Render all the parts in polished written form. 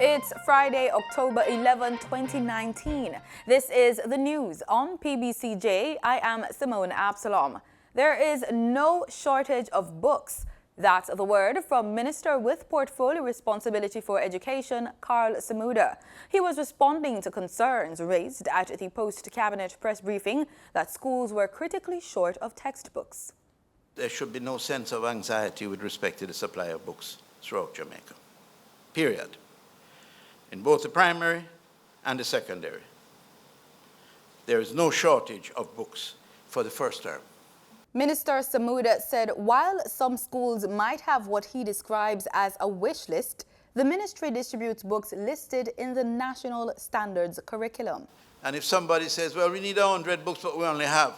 It's Friday, October 11, 2019. This is the news on PBCJ. I am Simone Absalom. There is no shortage of books. That's the word from Minister with Portfolio Responsibility for Education, Samuda. He was responding to concerns raised at the post-cabinet press briefing that schools were critically short of textbooks. There should be no sense of anxiety with respect to the supply of books throughout Jamaica, period, in both the primary and the secondary. There is no shortage of books for the first term. Minister Samuda said while some schools might have what he describes as a wish list, the ministry distributes books listed in the National Standards curriculum. And if somebody says, well, we need 100 books, but we only have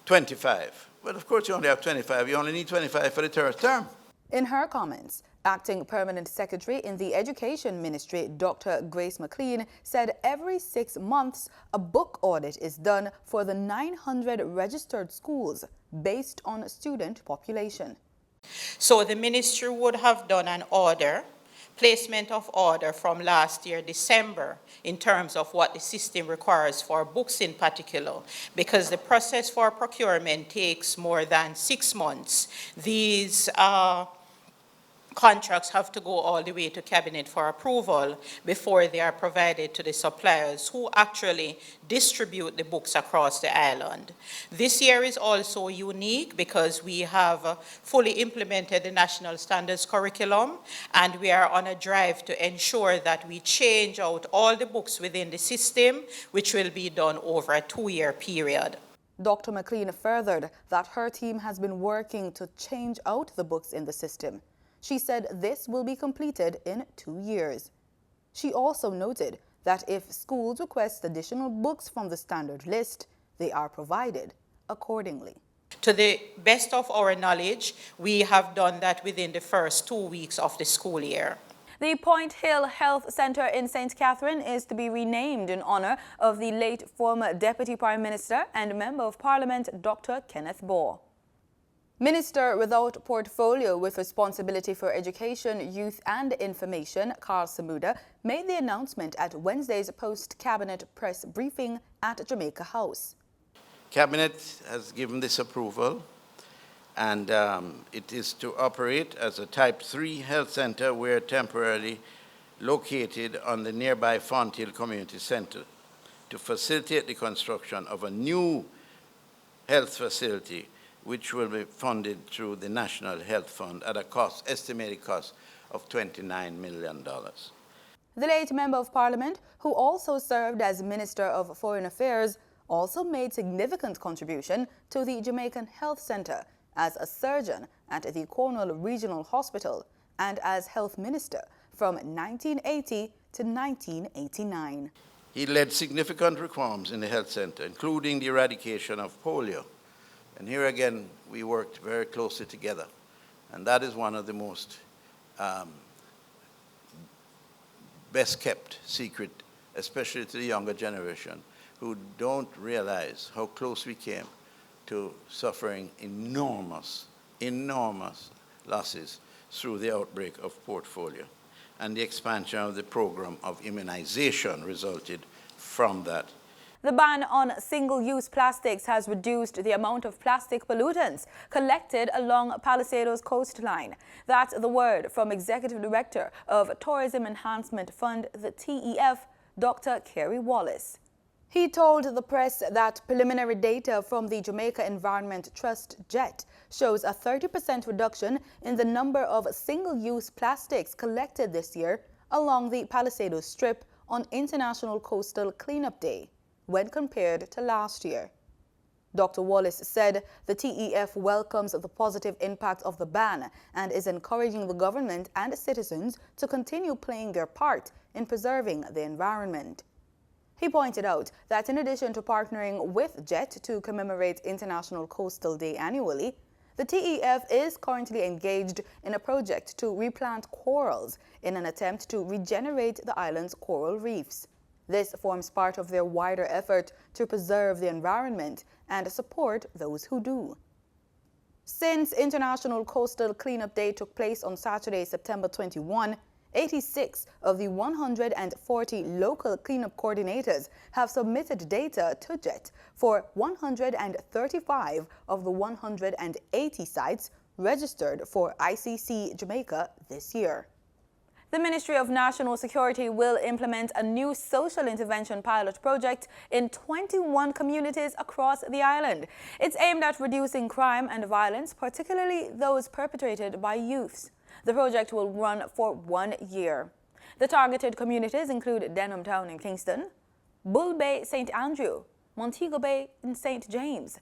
25. Well, of course you only have 25. You only need 25 for the third term. In her comments, Acting Permanent Secretary in the Education Ministry, Dr. Grace McLean, said every 6 months a book audit is done for the 900 registered schools based on student population. So the ministry would have done an placement of order from last year, December, in terms of what the system requires for books in particular, because the process for procurement takes more than 6 months. These contracts have to go all the way to cabinet for approval before they are provided to the suppliers who actually distribute the books across the island. This year is also unique because we have fully implemented the National Standards curriculum, and we are on a drive to ensure that we change out all the books within the system, which will be done over a 2-year period. Dr. McLean furthered that her team has been working to change out the books in the system. She said this will be completed in 2 years. She also noted that if schools request additional books from the standard list, they are provided accordingly. To the best of our knowledge, we have done that within the first 2 weeks of the school year. The Point Hill Health Center in St. Catherine is to be renamed in honor of the late former Deputy Prime Minister and Member of Parliament, Dr. Kenneth Baugh. Minister without portfolio with responsibility for education, youth and information, Samuda, made the announcement at Wednesday's post-cabinet press briefing at Jamaica House. Cabinet has given this approval, and it is to operate as a Type 3 health center where temporarily located on the nearby Fonthill Community Center to facilitate the construction of a new health facility which will be funded through the National Health Fund at a estimated cost of $29 million. The late Member of Parliament, who also served as Minister of Foreign Affairs, also made significant contribution to the Jamaican Health Center as a surgeon at the Cornwall Regional Hospital and as Health Minister from 1980 to 1989. He led significant reforms in the health center, including the eradication of polio. And here again, we worked very closely together. And that is one of the most best kept secret, especially to the younger generation, who don't realize how close we came to suffering enormous losses through the outbreak of portfolio. And the expansion of the program of immunization resulted from that. The ban on single-use plastics has reduced the amount of plastic pollutants collected along Palisadoes coastline. That's the word from Executive Director of Tourism Enhancement Fund, the TEF, Dr. Kerry Wallace. He told the press that preliminary data from the Jamaica Environment Trust, JET, shows a 30% reduction in the number of single-use plastics collected this year along the Palisadoes Strip on International Coastal Cleanup Day when compared to last year. Dr. Wallace said the TEF welcomes the positive impact of the ban and is encouraging the government and citizens to continue playing their part in preserving the environment. He pointed out that in addition to partnering with JET to commemorate International Coastal Day annually, the TEF is currently engaged in a project to replant corals in an attempt to regenerate the island's coral reefs. This forms part of their wider effort to preserve the environment and support those who do. Since International Coastal Cleanup Day took place on Saturday, September 21, 86 of the 140 local cleanup coordinators have submitted data to JET for 135 of the 180 sites registered for ICC Jamaica this year. The Ministry of National Security will implement a new social intervention pilot project in 21 communities across the island. It's aimed at reducing crime and violence, particularly those perpetrated by youths. The project will run for 1 year. The targeted communities include Denham Town in Kingston, Bull Bay, St. Andrew, Montego Bay in St. James,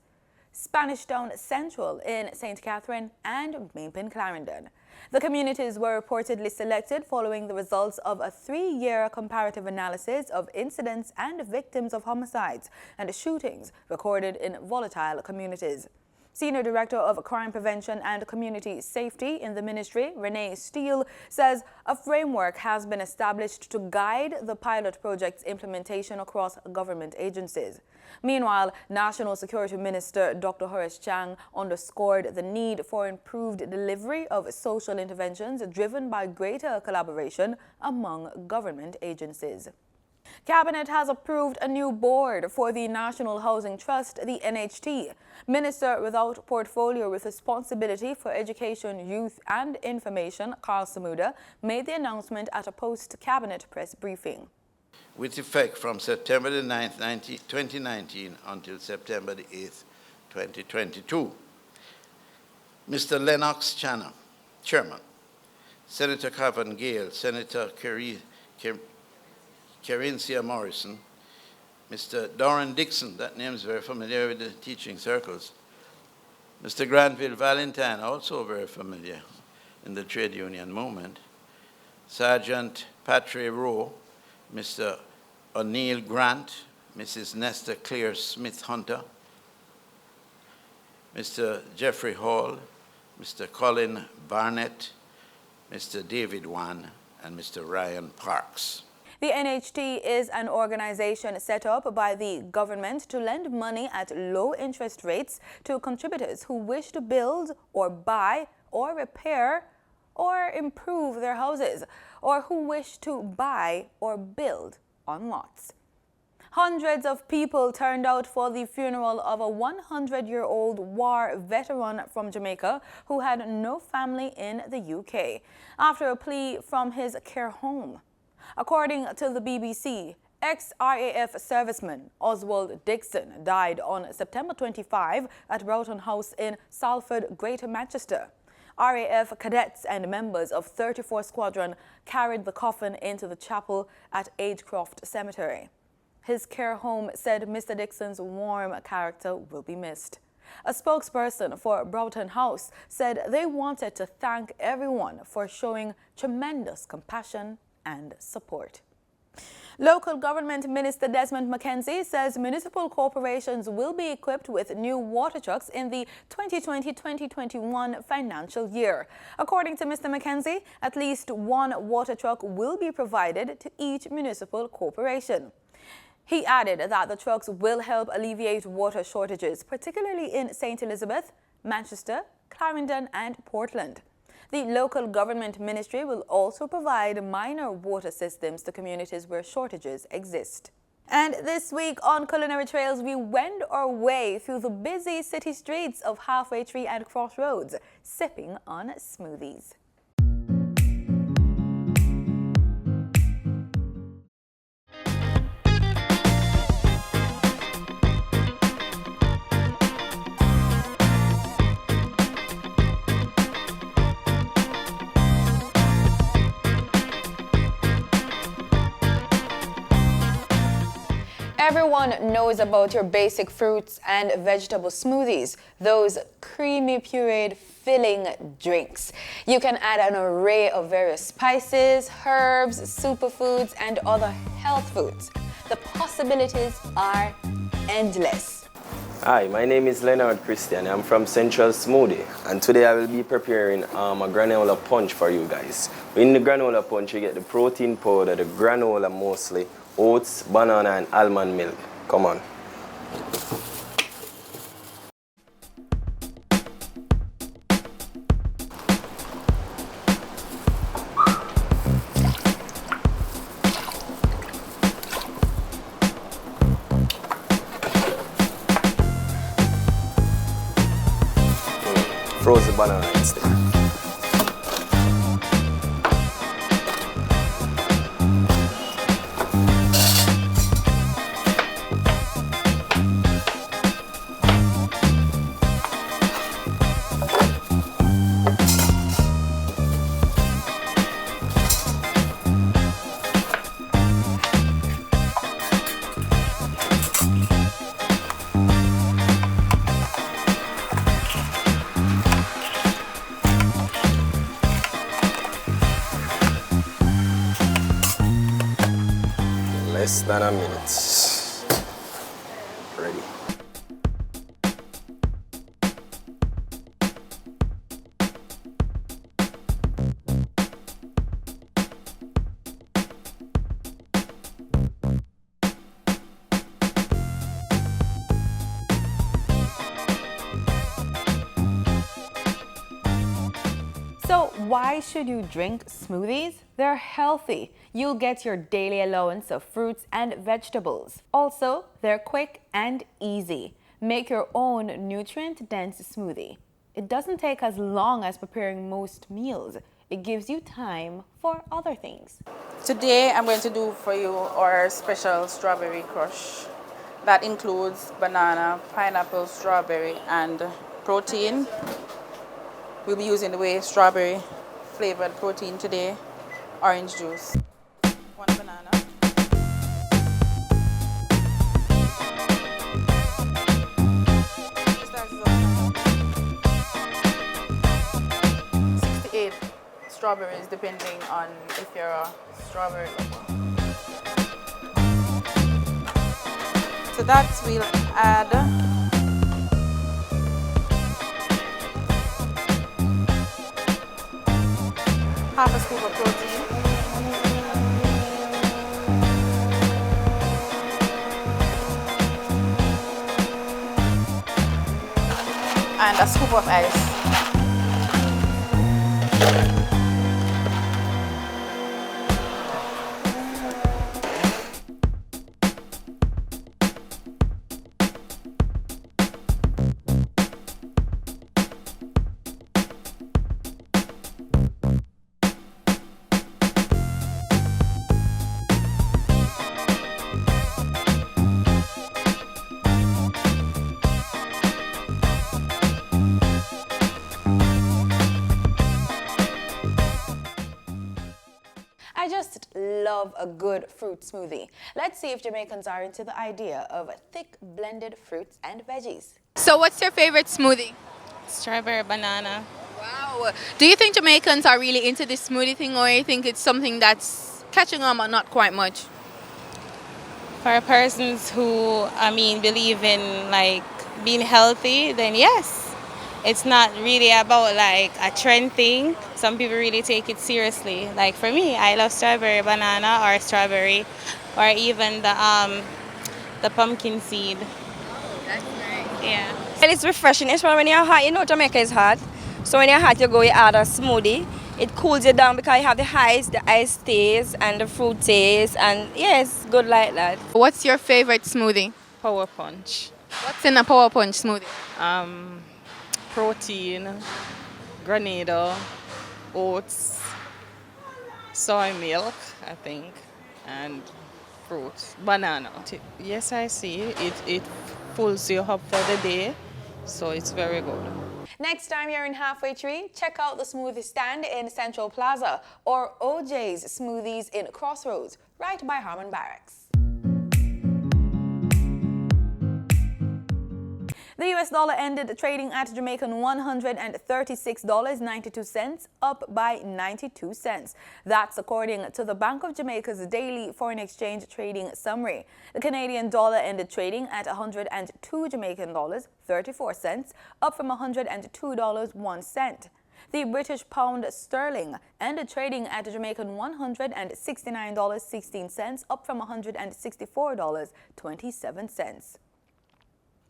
Spanish Town Central in St. Catherine, and Mampin Clarendon. The communities were reportedly selected following the results of a 3-year comparative analysis of incidents and victims of homicides and shootings recorded in volatile communities. Senior Director of Crime Prevention and Community Safety in the ministry, Renee Steele, says a framework has been established to guide the pilot project's implementation across government agencies. Meanwhile, National Security Minister Dr. Horace Chang underscored the need for improved delivery of social interventions driven by greater collaboration among government agencies. Cabinet has approved a new board for the National Housing Trust, the NHT. Minister without portfolio with responsibility for education, youth and information, Carl Samuda, made the announcement at a post-cabinet press briefing. With effect from September the 9th, 2019 until September the 8th, 2022. Mr. Lennox Channa, Chairman. Senator Cavan Gale, Senator Kerincia Morrison, Mr. Doran Dixon, that name is very familiar with the teaching circles, Mr. Granville Valentine, also very familiar in the trade union movement, Sergeant Patrick Rowe, Mr. O'Neill Grant, Mrs. Nesta Claire Smith-Hunter, Mr. Jeffrey Hall, Mr. Colin Barnett, Mr. David Wan, and Mr. Ryan Parks. The NHT is an organization set up by the government to lend money at low interest rates to contributors who wish to build or buy or repair or improve their houses, or who wish to buy or build on lots. Hundreds of people turned out for the funeral of a 100-year-old war veteran from Jamaica who had no family in the UK after a plea from his care home. According to the BBC, ex-RAF serviceman Oswald Dixon died on September 25 at Broughton House in Salford, Greater Manchester. RAF cadets and members of 34 Squadron carried the coffin into the chapel at Agecroft Cemetery. His care home said Mr. Dixon's warm character will be missed. A spokesperson for Broughton House said they wanted to thank everyone for showing tremendous compassion and support. Local Government Minister Desmond Mackenzie says municipal corporations will be equipped with new water trucks in the 2020-2021 financial year. According to Mr. Mackenzie, at least one water truck will be provided to each municipal corporation. He added that the trucks will help alleviate water shortages, particularly in St. Elizabeth, Manchester, Clarendon and Portland. The local government ministry will also provide minor water systems to communities where shortages exist. And this week on Culinary Trails, we wend our way through the busy city streets of Halfway Tree and Crossroads, sipping on smoothies. Everyone knows about your basic fruits and vegetable smoothies, those creamy pureed filling drinks. You can add an array of various spices, herbs, superfoods, and other health foods. The possibilities are endless. Hi, my name is Leonard Christian. I'm from Central Smoothie, and today I will be preparing a granola punch for you guys. In the granola punch, you get the protein powder, the granola mostly, oats, banana, and almond milk. Come on. frozen banana instead. Less than a minute. Ready. So why should you drink smoothies? They're healthy. You'll get your daily allowance of fruits and vegetables. Also, they're quick and easy. Make your own nutrient-dense smoothie. It doesn't take as long as preparing most meals. It gives you time for other things. Today I'm going to do for you our special strawberry crush. That includes banana, pineapple, strawberry, and protein. We'll be using the way strawberry flavored protein today, orange juice, 1 banana, (68) strawberries depending on if you're a strawberry lover. To that we'll add half a scoop of protein, and a scoop of ice. I just love a good fruit smoothie. Let's see if Jamaicans are into the idea of thick blended fruits and veggies. So what's your favorite smoothie? Strawberry banana. Wow. Do you think Jamaicans are really into this smoothie thing, or you think it's something that's catching on but not quite much? For persons who, believe in like being healthy, then yes. It's not really about like a trend thing. Some people really take it seriously. Like for me, I love strawberry banana or strawberry, or even the pumpkin seed. Oh, that's nice. Yeah. And it's refreshing, especially when you're hot. You know Jamaica is hot. So when you're hot, you go, you add a smoothie. It cools you down because you have the ice taste and the fruit taste. And yeah, it's good like that. What's your favorite smoothie? Power punch. What's in a Power Punch smoothie? Protein, granada, oats, soy milk, I think, and fruits, banana. Yes, I see. It fills you up for the day, so it's very good. Next time you're in Halfway Tree, check out the smoothie stand in Central Plaza or OJ's Smoothies in Crossroads, right by Harmon Barracks. The US dollar ended trading at Jamaican $136.92, up by 92 cents. That's according to the Bank of Jamaica's daily foreign exchange trading summary. The Canadian dollar ended trading at 102 Jamaican dollars 34 cents, up from $102.01. The British pound sterling ended trading at Jamaican $169.16, up from $164.27.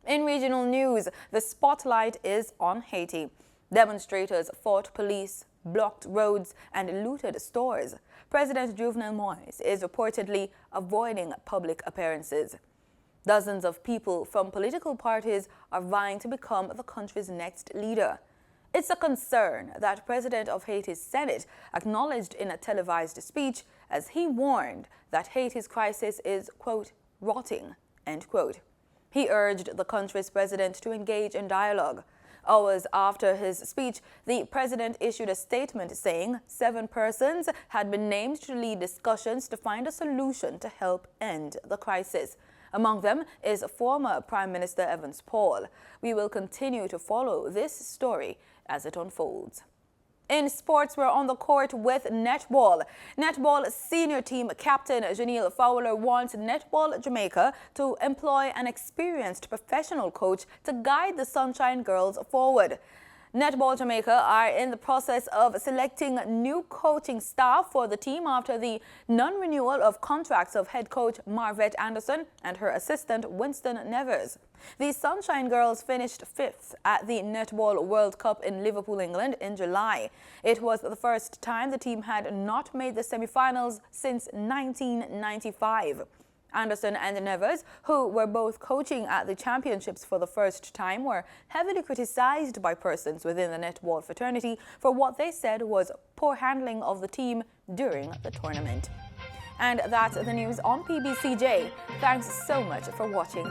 In regional news, the spotlight is on Haiti. Demonstrators fought police, blocked roads, and looted stores. President Jovenel Moïse is reportedly avoiding public appearances. Dozens of people from political parties are vying to become the country's next leader. It's a concern that President of Haiti's Senate acknowledged in a televised speech as he warned that Haiti's crisis is, quote, rotting, end quote. He urged the country's president to engage in dialogue. Hours after his speech, the president issued a statement saying 7 persons had been named to lead discussions to find a solution to help end the crisis. Among them is former Prime Minister Evans Paul. We will continue to follow this story as it unfolds. In sports, we're on the court with netball. Netball senior team captain Janelle Fowler wants Netball Jamaica to employ an experienced professional coach to guide the Sunshine Girls forward. Netball Jamaica are in the process of selecting new coaching staff for the team after the non-renewal of contracts of head coach Marvette Anderson and her assistant Winston Nevers. The Sunshine Girls finished 5th at the Netball World Cup in Liverpool, England in July. It was the first time the team had not made the semi-finals since 1995. Anderson and Nevers, who were both coaching at the championships for the first time, were heavily criticized by persons within the netball fraternity for what they said was poor handling of the team during the tournament. And that's the news on PBCJ. Thanks so much for watching.